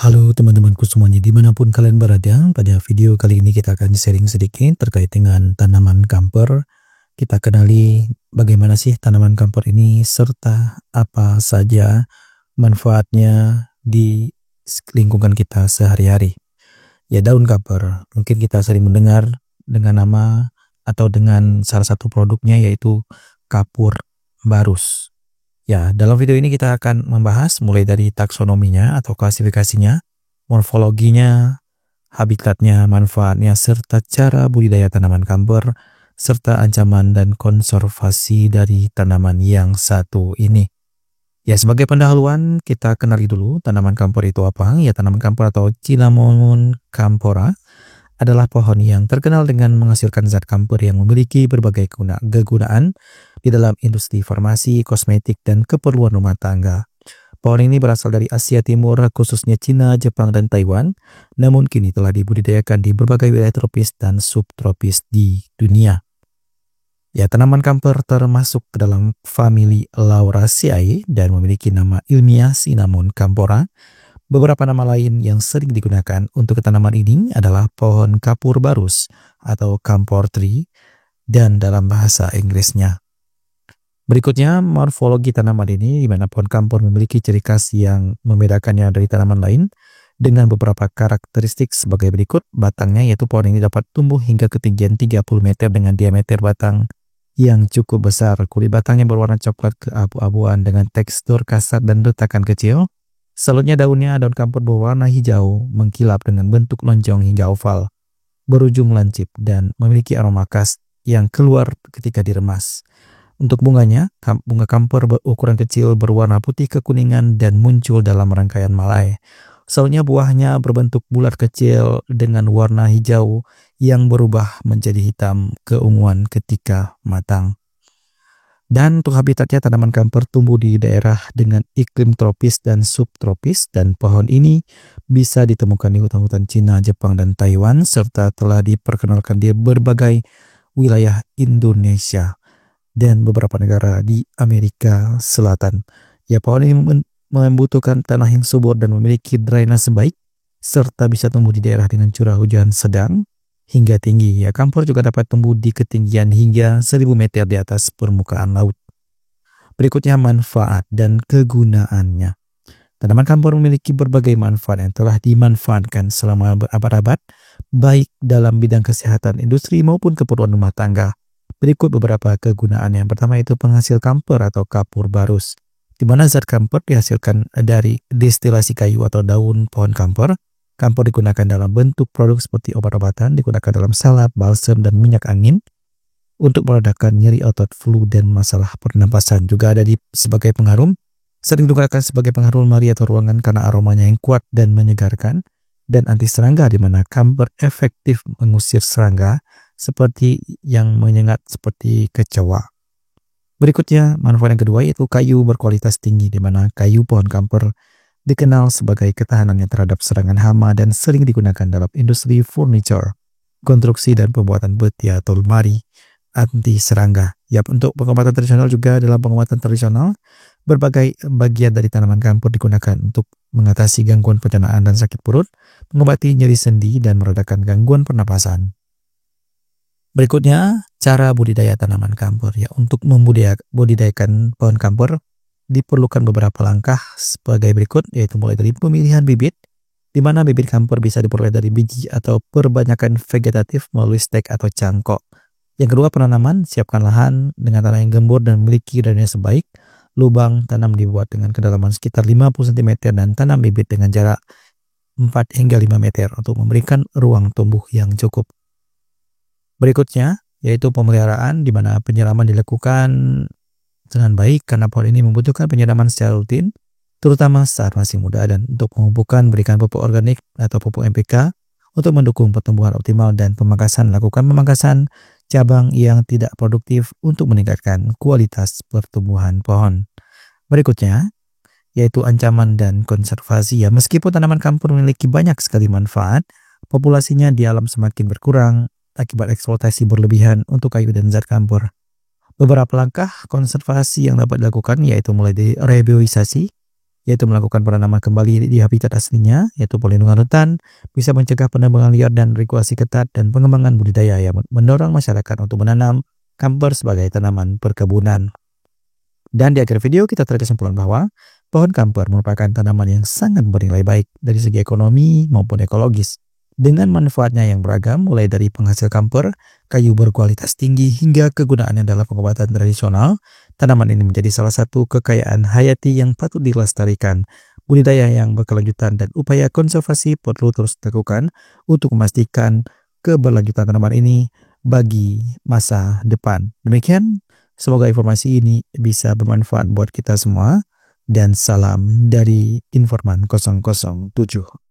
Halo teman-temanku semuanya dimanapun kalian berada. Pada video kali ini kita akan sharing sedikit terkait dengan tanaman kamper. Kita kenali bagaimana sih tanaman kamper ini serta apa saja manfaatnya di lingkungan kita sehari-hari. Ya, daun kamper mungkin kita sering mendengar dengan nama atau dengan salah satu produknya yaitu kapur barus. Ya, dalam video ini kita akan membahas mulai dari taksonominya atau klasifikasinya, morfologinya, habitatnya, manfaatnya, serta cara budidaya tanaman kamper, serta ancaman dan konservasi dari tanaman yang satu ini. Ya, sebagai pendahuluan kita kenali dulu tanaman kamper itu apa. Ya, tanaman kamper atau Cinnamomum campora adalah pohon yang terkenal dengan menghasilkan zat kamper yang memiliki berbagai kegunaan di dalam industri farmasi, kosmetik, dan keperluan rumah tangga. Pohon ini berasal dari Asia Timur, khususnya Cina, Jepang, dan Taiwan, namun kini telah dibudidayakan di berbagai wilayah tropis dan subtropis di dunia. Ya, tanaman kamper termasuk ke dalam famili Lauraceae dan memiliki nama ilmiah Cinnamomum campora. Beberapa nama lain yang sering digunakan untuk tanaman ini adalah pohon kapur barus atau camphor tree dan dalam bahasa Inggrisnya. Berikutnya morfologi tanaman ini, di mana pohon kamphor memiliki ciri khas yang membedakannya dari tanaman lain dengan beberapa karakteristik sebagai berikut. Batangnya, yaitu pohon ini dapat tumbuh hingga ketinggian 30 meter dengan diameter batang yang cukup besar. Kulit batangnya berwarna coklat keabu-abuan dengan tekstur kasar dan retakan kecil. Selanjutnya daun kamper berwarna hijau, mengkilap dengan bentuk lonjong hingga oval, berujung lancip dan memiliki aroma khas yang keluar ketika diremas. Untuk bunganya, bunga kamper berukuran kecil berwarna putih kekuningan dan muncul dalam rangkaian malai. Selanjutnya buahnya berbentuk bulat kecil dengan warna hijau yang berubah menjadi hitam keunguan ketika matang. Dan untuk habitatnya, tanaman kamper tumbuh di daerah dengan iklim tropis dan subtropis, dan pohon ini bisa ditemukan di hutan-hutan Cina, Jepang, dan Taiwan, serta telah diperkenalkan di berbagai wilayah Indonesia dan beberapa negara di Amerika Selatan. Ya, pohon ini membutuhkan tanah yang subur dan memiliki drainase baik, serta bisa tumbuh di daerah dengan curah hujan sedang hingga tinggi. Ya, kamper juga dapat tumbuh di ketinggian hingga 1000 meter di atas permukaan laut. Berikutnya manfaat dan kegunaannya. Tanaman kamper memiliki berbagai manfaat yang telah dimanfaatkan selama berabad-abad, baik dalam bidang kesehatan, industri, maupun keperluan rumah tangga. Berikut beberapa kegunaan. Yang pertama itu penghasil kamper atau kapur barus, di mana zat kamper dihasilkan dari destilasi kayu atau daun pohon kamper. Kamper digunakan dalam bentuk produk seperti obat-obatan, digunakan dalam salep, balsam, dan minyak angin untuk meredakan nyeri otot, flu, dan masalah pernapasan. Juga ada sebagai pengharum, sering digunakan sebagai pengharum lemari atau ruangan karena aromanya yang kuat dan menyegarkan, dan anti serangga, di mana kamper efektif mengusir serangga seperti yang menyengat seperti kecoa. Berikutnya manfaat yang kedua yaitu kayu berkualitas tinggi, di mana kayu pohon kamper dikenal sebagai ketahanannya terhadap serangan hama dan sering digunakan dalam industri furniture, konstruksi, dan pembuatan beti atau lemari anti serangga. Ya, untuk pengobatan tradisional juga dalam pengobatan tradisional, berbagai bagian dari tanaman kamper digunakan untuk mengatasi gangguan pencernaan dan sakit perut, mengobati nyeri sendi, dan meredakan gangguan pernapasan. Berikutnya, cara budidaya tanaman kamper. Ya, untuk membudidayakan pohon kamper diperlukan beberapa langkah sebagai berikut, yaitu mulai dari pemilihan bibit, di mana bibit kamper bisa diperoleh dari biji atau perbanyakan vegetatif melalui stek atau cangkok. Yang kedua, penanaman. Siapkan lahan dengan tanah yang gembur dan memiliki drainase sebaik. Lubang tanam dibuat dengan kedalaman sekitar 50 cm dan tanam bibit dengan jarak 4 hingga 5 meter untuk memberikan ruang tumbuh yang cukup. Berikutnya, yaitu pemeliharaan, di mana penyiraman dilakukan dengan baik karena pohon ini membutuhkan penyiraman secara rutin, terutama saat masih muda, dan untuk pemupukan berikan pupuk organik atau pupuk NPK untuk mendukung pertumbuhan optimal, dan pemangkasan lakukan pemangkasan cabang yang tidak produktif untuk meningkatkan kualitas pertumbuhan pohon. Berikutnya yaitu ancaman dan konservasi. Ya, meskipun tanaman kamper memiliki banyak sekali manfaat, populasinya di alam semakin berkurang akibat eksploitasi berlebihan untuk kayu dan zat kamper. Beberapa langkah konservasi yang dapat dilakukan yaitu mulai dari reboisasi, yaitu melakukan penanaman kembali di habitat aslinya, yaitu pelindungan hutan, bisa mencegah penambangan liar dan regulasi ketat, dan pengembangan budidaya yang mendorong masyarakat untuk menanam kamper sebagai tanaman perkebunan. Dan di akhir video kita tarik kesimpulan bahwa pohon kamper merupakan tanaman yang sangat bernilai baik dari segi ekonomi maupun ekologis. Dengan manfaatnya yang beragam, mulai dari penghasil kamper, kayu berkualitas tinggi, hingga kegunaannya dalam pengobatan tradisional, tanaman ini menjadi salah satu kekayaan hayati yang patut dilestarikan. Budidaya yang berkelanjutan dan upaya konservasi perlu terus dilakukan untuk memastikan keberlanjutan tanaman ini bagi masa depan. Demikian, semoga informasi ini bisa bermanfaat buat kita semua, dan salam dari Informan 007.